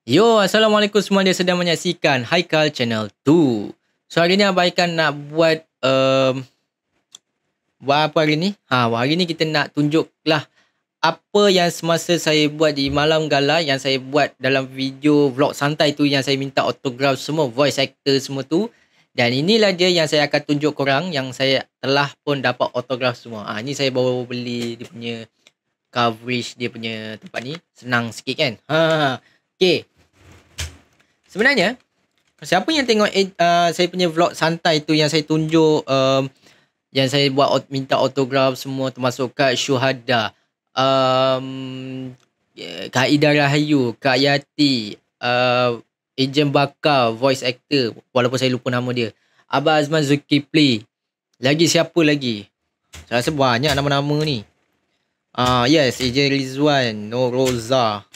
Yo, Assalamualaikum semua, dia sedang menyaksikan Haikal Channel 2. So hari ni Abang Haikal nak buat apa hari ni? Hari ni kita nak tunjuk lah apa yang semasa saya buat di Malam Gala, yang saya buat dalam video vlog santai tu, yang saya minta autograph semua voice actor semua tu. Dan inilah dia yang saya akan tunjuk korang, yang saya telah pun dapat autograph semua. Ni saya baru beli dia punya coverage, dia punya tempat ni. Senang sikit kan? Okay. Sebenarnya, siapa yang tengok saya punya vlog santai tu, yang saya tunjuk yang saya buat minta autograph semua, termasuk Kak Syuhada, Kak Ida Rahayu, Kak Yati, Ejen Bakar, voice actor, walaupun saya lupa nama dia, Abang Azman Zulkifli, lagi siapa lagi? Saya rasa banyak nama-nama ni. Yes, Ejen Rizwan, Nur Roza,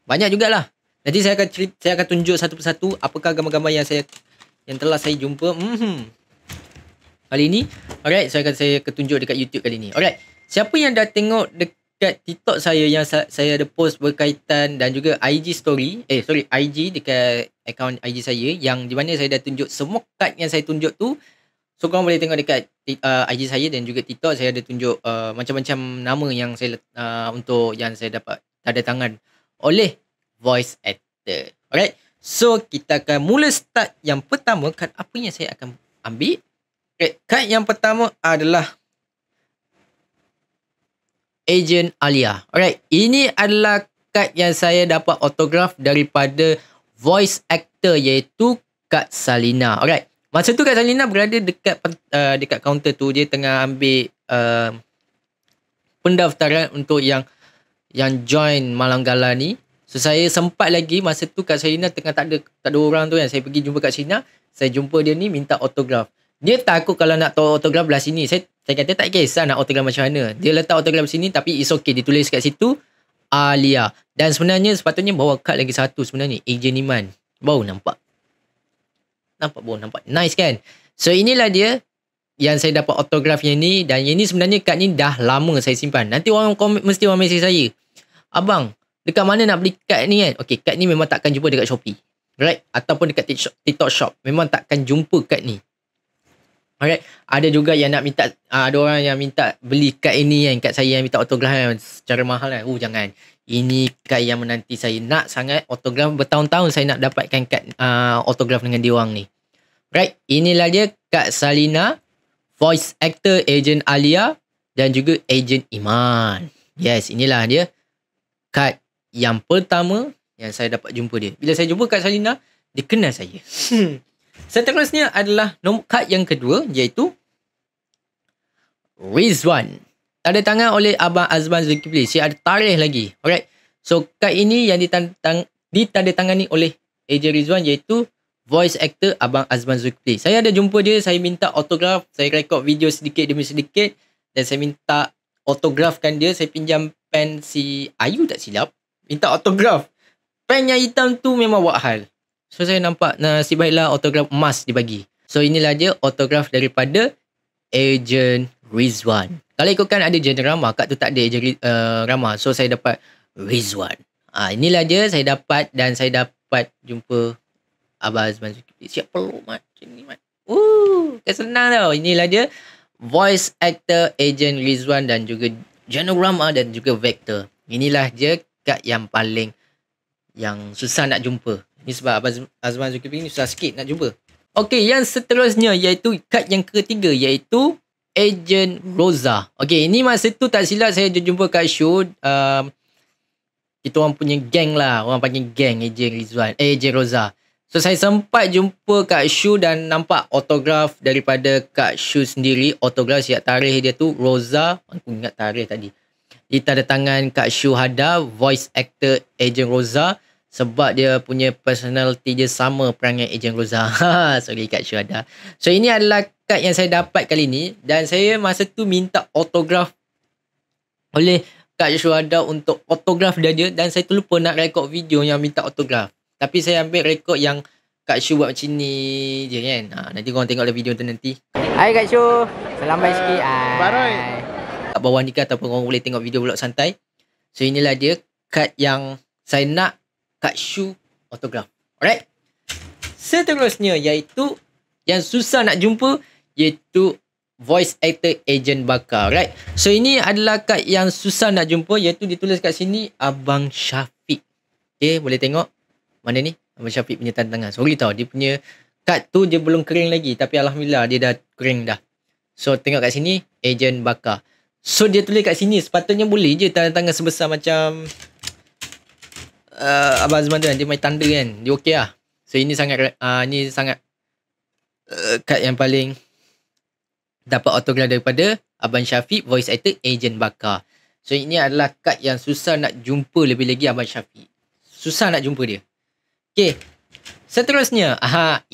banyak jugalah. Nanti saya akan tunjuk satu persatu apakah gambar-gambar yang telah saya jumpa. Kali ni, alright, saya akan tunjuk dekat YouTube kali ni. Alright, siapa yang dah tengok dekat TikTok saya yang saya ada post berkaitan, dan juga IG story, IG dekat akaun IG saya, yang di mana saya dah tunjuk semua kad yang saya tunjuk tu. So korang boleh tengok dekat IG saya dan juga TikTok, saya ada tunjuk macam-macam nama yang saya untuk yang saya dapat tanda tangan oleh voice actor. Alright, so kita akan mula start. Yang pertama, kad apa yang saya akan ambil? Okay, kad yang pertama adalah Ejen Alia. Alright, ini adalah kad yang saya dapat autograph daripada voice actor, iaitu Kak Salina. Alright, masa tu Kak Salina berada dekat kaunter tu, dia tengah ambil pendaftaran untuk yang join Malam Gala ni. So saya sempat lagi masa tu Kak Salina tengah tak ada orang tu kan. Saya pergi jumpa Kak Salina, saya jumpa dia ni minta autograph. Dia takut kalau nak tahu autograph belah sini. Saya kata tak kisah nak autograph macam mana. Dia letak autograph sini, tapi it's okay, ditulis kat situ Alia. Dan sebenarnya sepatutnya bawa kad lagi satu sebenarnya, Ejen Iman. Baru nampak. Nampak nice kan? So inilah dia yang saya dapat autograph yang ni. Dan yang ni sebenarnya kad ni dah lama saya simpan. Nanti mesti orang mesej saya, abang, dekat mana nak beli kad ni kan? Okay, kad ni memang takkan jumpa dekat Shopee, right? Ataupun dekat TikTok Shop, memang takkan jumpa kad ni. Alright, ada juga yang nak minta, ada orang yang minta beli kad ini kan, kad saya yang minta autograph kan, secara mahal kan. Jangan. Ini kad yang menanti saya nak sangat autograph, bertahun-tahun saya nak dapatkan kad autograph dengan diorang ni. Right, inilah dia Kak Salina, voice actor Ejen Alia dan juga Ejen Iman. Yes, inilah dia kad yang pertama yang saya dapat jumpa dia. Bila saya jumpa Kak Salina, dia kenal saya. Seterusnya adalah nombor kad yang kedua, iaitu Rizwan. Tanda tangan oleh Abang Azman Zulkifli. Saya ada tarikh lagi. Alright. So kad ini yang ditandatangani oleh Ejen Rizwan, iaitu voice actor Abang Azman Zulkifli. Saya ada jumpa dia, saya minta autograph, saya rekod video sedikit demi sedikit, dan saya minta autografkan dia. Saya pinjam pen si Ayu tak silap, minta autograph. Pen yang hitam tu memang buat hal. So saya nampak nasib baiklah autograph emas dibagi. So inilah dia autograph daripada Ejen Rizwan. Kalau ikutkan ada Ejen Rama, kat tu tak ada Ejen Rama. So saya dapat Rizwan. Inilah dia saya dapat, dan saya dapat jumpa Abang Azman Zulkifli. Siap peluk macam ni mat. Kan senang tau. Inilah dia voice actor Ejen Rizwan dan juga Janurama dan juga Vector. Inilah dia kad yang paling yang susah nak jumpa. Ini sebab Abang Azman Zulkifli ni susah sikit nak jumpa. Okey, yang seterusnya iaitu kad yang ketiga, iaitu Ejen Roza. Okey, ini masa tu tak silap saya jumpa kat show. Kita orang punya geng lah. Orang panggil geng Ejen Roza. So saya sempat jumpa Kak Shu dan nampak autograph daripada Kak Shu sendiri. Autograph siap tarikh dia tu Roza. Aku ingat tarikh tadi. Ditandatangan Kak Syuhada, voice actor Ejen Roza. Sebab dia punya personality dia sama perangai Ejen Roza. Sorry Kak Syuhada. So ini adalah kad yang saya dapat kali ni. Dan saya masa tu minta autograph oleh Kak Syuhada untuk autograph dia. Dan saya terlupa nak rekod video yang minta autograph. Tapi saya ambil rekod yang Kak Shu buat macam ni je kan. Nanti korang tengoklah video tu nanti. Hai Kak Shu. Salam baik sikit. Baroy. Kat bawah ni kan, ataupun korang boleh tengok video vlog santai. So inilah dia kad yang saya nak kad shoe autograph. Alright. Seterusnya iaitu yang susah nak jumpa iaitu voice actor agent bakar. Right. So ini adalah kad yang susah nak jumpa iaitu ditulis kat sini Abang Syafiq. Okay, boleh tengok mana ni Abang Syafiq punya tanda tangan. Sorry tau, dia punya kad tu dia belum kering lagi, tapi alhamdulillah dia dah kering dah. So tengok kat sini agent bakar. So dia tulis kat sini, sepatutnya boleh je tanda tangan sebesar macam Abang Azman tu kan, dia main tanda kan, dia okey lah. So ini sangat kad yang paling dapat autograph daripada Abang Syafiq, voice actor agent bakar. So ini adalah kad yang susah nak jumpa, lebih lagi Abang Syafiq. Susah nak jumpa dia. Okay. Seterusnya,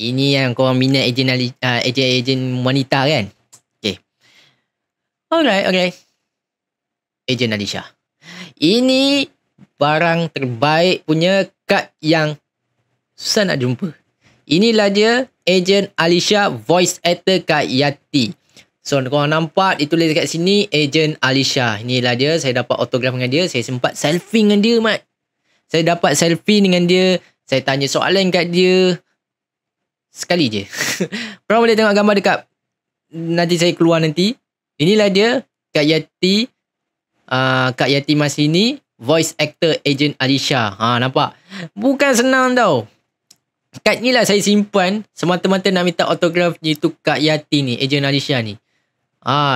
ini yang korang minat agent wanita kan? Okay. Alright. Agent Alisha. Ini barang terbaik punya kad yang susah nak jumpa. Inilah dia agent Alisha, voice actor Kak Yati. So korang nampak ditulis kat sini agent Alisha. Inilah dia, saya dapat autograph dengan dia. Saya sempat selfie dengan dia, mat. Saya dapat selfie dengan dia. Saya tanya soalan kat dia. Sekali je. Korang boleh tengok gambar dekat nanti saya keluar nanti. Inilah dia Kak Yati. Kak Yati Masini, voice actor agent Alisha. Nampak? Bukan senang tau. Kad ni lah saya simpan semata-mata nak minta autograph iaitu Kak Yati ni, agent Alisha ni.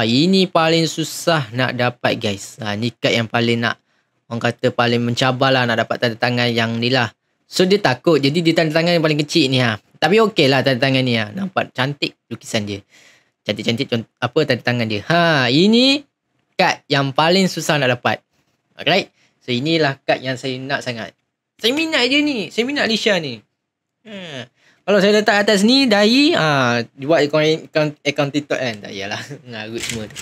Ini paling susah nak dapat guys. Ni kad yang paling nak, orang kata paling mencabar lah nak dapat tanda tangan yang ni lah. So dia takut, jadi dia tanda tangan yang paling kecil ni Tapi okey lah tanda tangan ni Nampak cantik lukisan dia. Cantik-cantik tanda tangan dia. Ini kad yang paling susah nak dapat. Alright. So inilah kad yang saya nak sangat. Saya minat je ni. Saya minat Alisha ni. Kalau saya letak atas ni dahi, buat account TikTok kan. Tak yalah, ngarut semua tu.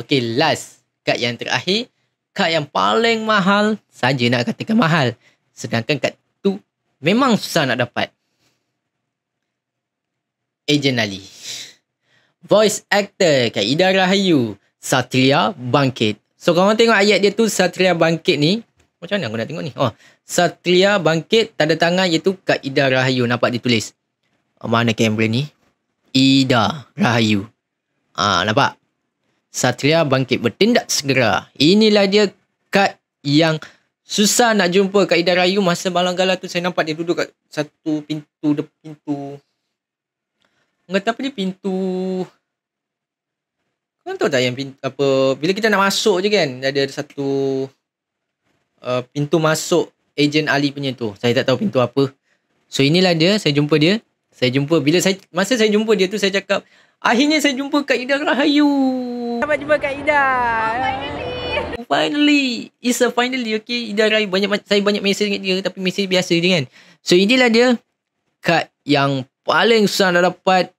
Okay, last. Kad yang terakhir. Kad yang paling mahal. Saja nak katakan mahal. Sedangkan kad tu memang susah nak dapat. Agent Ali. Voice actor Kak Ida Rahayu. Satria Bangkit. So korang tengok ayat dia tu, Satria Bangkit ni. Macam mana aku nak tengok ni? Satria Bangkit, tanda tangan iaitu Kak Ida Rahayu. Nampak ditulis. Mana kamera ni? Ida Rahayu. Nampak? Satria Bangkit, bertindak segera. Inilah dia kad yang susah nak jumpa Kak Ida Rahayu. Masa Malang Gala tu saya nampak dia duduk kat satu pintu. Orang kata apa ni? Pintu... Korang tahu tak yang pintu apa? Bila kita nak masuk je kan, ada satu pintu masuk agent Ali punya tu. Saya tak tahu pintu apa. So inilah dia, saya jumpa dia. Masa saya jumpa dia tu, saya cakap, akhirnya saya jumpa Kak Ida Rahayu. Dapat jumpa Kak Ida. Finally. It's a finally, okay. Ida Rahayu. Saya banyak mesej dengan dia, tapi mesej biasa je kan. So inilah dia, kad yang paling susah nak dapat.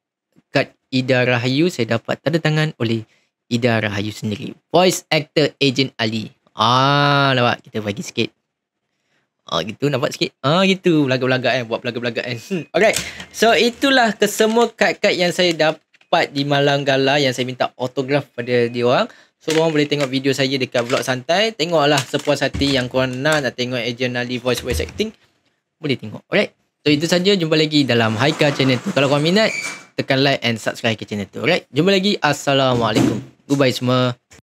Kad Ida Rahayu, saya dapat tanda tangan oleh Ida Rahayu sendiri. Voice actor agent Ali. Nampak? Kita bagi sikit. Gitu nampak sikit. Gitu. Belagak-belagak kan. Buat belagak-belagak kan. Alright. So itulah kesemua kad-kad yang saya dapat di Malang Gala yang saya minta autograph pada diorang. So korang boleh tengok video saya dekat vlog santai. Tengoklah sepuas hati yang korang nak tengok agent Ali voice acting. Boleh tengok. Alright. So itu saja. Jumpa lagi dalam Haikal channel tu. Kalau korang minat, tekan like and subscribe ke channel tu. Alright. Jumpa lagi. Assalamualaikum. Goodbye semua.